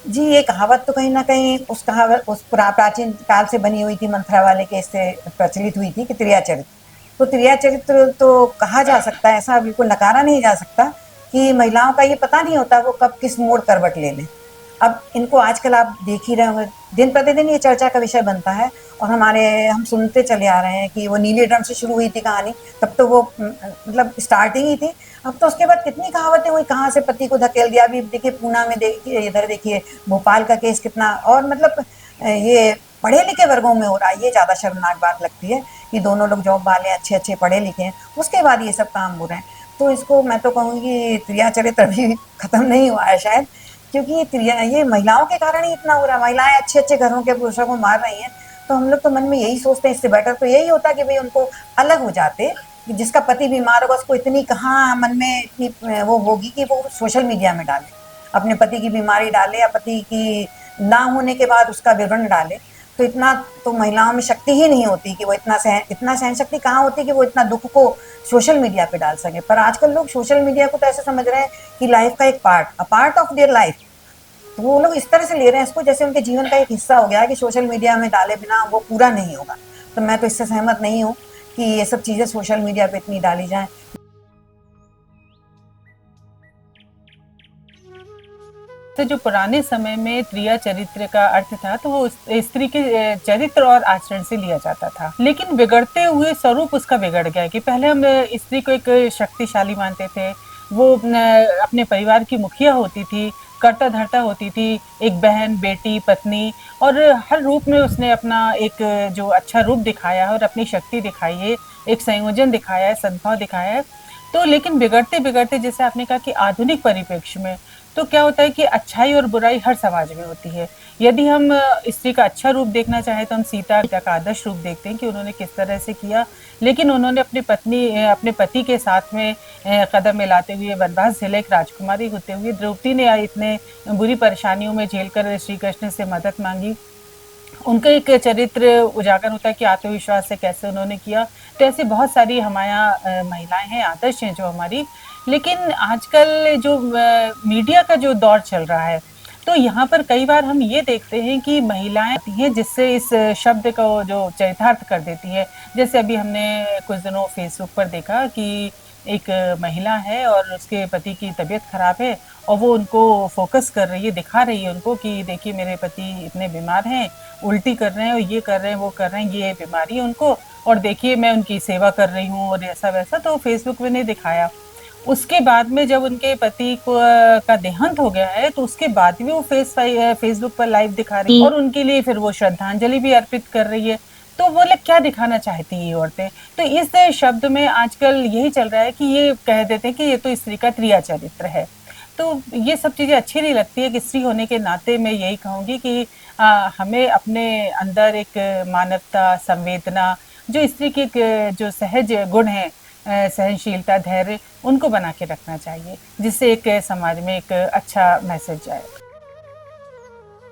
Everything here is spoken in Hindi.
जी, ये कहावत तो कहीं न कहीं उस कहावत उस प्राचीन काल से बनी हुई थी, मंथरा वाले केस से प्रचलित हुई थी कि त्रिया चरित्र। तो त्रिया चरित्र तो कहा जा सकता है, ऐसा बिल्कुल नकारा नहीं जा सकता कि महिलाओं का ये पता नहीं होता वो कब किस मोड़ करवट ले लें। अब इनको आजकल आप देख ही रहे होंगे, दिन प्रतिदिन ये चर्चा का विषय बनता है और हम सुनते चले आ रहे हैं कि वो नीले ड्रम से शुरू हुई थी कहानी, तब तो वो मतलब स्टार्टिंग ही थी। अब तो उसके बाद कितनी कहावतें हुई, कहाँ से पति को धकेल दिया। अभी देखिए पूना में, देखिए इधर देखिए भोपाल का केस कितना, और मतलब ये पढ़े लिखे वर्गों में हो रहा है। ये ज़्यादा शर्मनाक बात लगती है कि दोनों लोग जॉब वाले हैं, अच्छे अच्छे पढ़े लिखे हैं, उसके बाद ये सब काम हो रहे हैं। तो इसको मैं तो कहूँगी त्रिया चरित्र अभी खत्म नहीं हुआ है शायद, क्योंकि ये महिलाओं के कारण ही इतना हो रहा है। महिलाएं अच्छे अच्छे घरों के पुरुषों को मार रही हैं, तो हम लोग तो मन में यही सोचते हैं इससे बेटर तो यही होता कि भाई उनको अलग हो जाते, कि जिसका पति बीमार होगा उसको इतनी कहाँ मन में इतनी वो होगी कि वो सोशल मीडिया में डाले, अपने पति की बीमारी डाले या पति की ना होने के बाद उसका विवरण डाले। तो इतना तो महिलाओं में शक्ति ही नहीं होती कि वो इतना सहन शक्ति कहाँ होती कि वो इतना दुख को सोशल मीडिया पे डाल सके। पर आजकल लोग सोशल मीडिया को तो ऐसे समझ रहे हैं कि लाइफ का एक part, a part of their life. तो वो लोग इस तरह से ले रहे हैं इसको जैसे उनके जीवन का एक हिस्सा हो गया है कि सोशल मीडिया में डाले बिना वो पूरा नहीं होगा। तो मैं तो इससे सहमत नहीं हूँ कि ये सब चीज़ें सोशल मीडिया पे इतनी डाली जाएँ। तो जो पुराने समय में त्रिया चरित्र का अर्थ था तो वो स्त्री के चरित्र और आचरण से लिया जाता था, लेकिन बिगड़ते हुए स्वरूप उसका बिगड़ गया कि पहले हम स्त्री को एक शक्तिशाली मानते थे। वो अपने परिवार की मुखिया होती थी, कर्ता धर्ता होती थी, एक बहन, बेटी, पत्नी, और हर रूप में उसने अपना एक जो अच्छा रूप दिखाया है और अपनी शक्ति दिखाई है, एक संयोजन दिखाया है, सद्भाव दिखाया है। तो लेकिन बिगड़ते बिगड़ते जैसे आपने कहा कि आधुनिक परिप्रेक्ष्य में तो क्या होता है कि अच्छाई और बुराई हर समाज में होती है। यदि हम स्त्री का अच्छा रूप देखना चाहें तो हम सीता का आदर्श रूप देखते हैं कि उन्होंने किस तरह से किया, लेकिन उन्होंने अपने पति के साथ में कदम मिलाते हुए वनवास झेला, एक राजकुमारी होते हुए द्रौपदी ने इतने बुरी परेशानियों में झेल कर श्री कृष्ण से मदद मांगी। उनका एक चरित्र उजागर होता है कि आत्मविश्वास से कैसे उन्होंने किया। तो ऐसी बहुत सारी हमारे महिलाएं हैं, आदर्श हैं जो हमारी। लेकिन आजकल जो मीडिया का जो दौर चल रहा है, तो यहाँ पर कई बार हम ये देखते हैं कि महिलाएं आती हैं जिससे इस शब्द को जो चरितार्थ कर देती है। जैसे अभी हमने कुछ दिनों फेसबुक पर देखा कि एक महिला है और उसके पति की तबीयत खराब है और वो उनको फोकस कर रही है, दिखा रही है उनको कि देखिए मेरे पति इतने बीमार हैं, उल्टी कर रहे हैं और ये कर रहे हैं, वो कर रहे हैं, ये बीमारी है उनको, और देखिए मैं उनकी सेवा कर रही हूँ और ऐसा वैसा। तो फेसबुक में ने दिखाया। उसके बाद में जब उनके पति को का देहांत हो गया है तो उसके बाद भी वो फेसबुक पर लाइव दिखा रही है और उनके लिए फिर वो श्रद्धांजलि भी अर्पित कर रही है। तो वो लोग क्या दिखाना चाहती है ये औरतें? तो इस शब्द में आजकल यही चल रहा है कि ये कह देते हैं कि ये तो स्त्री का त्रिया चरित्र है। तो ये सब चीज़ें अच्छी नहीं लगती है कि स्त्री होने के नाते मैं यही कहूँगी कि हमें अपने अंदर एक मानवता, संवेदना, जो स्त्री की एक जो सहज गुण है, सहनशीलता, धैर्य, उनको बना के रखना चाहिए, जिससे एक समाज में एक अच्छा मैसेज जाए।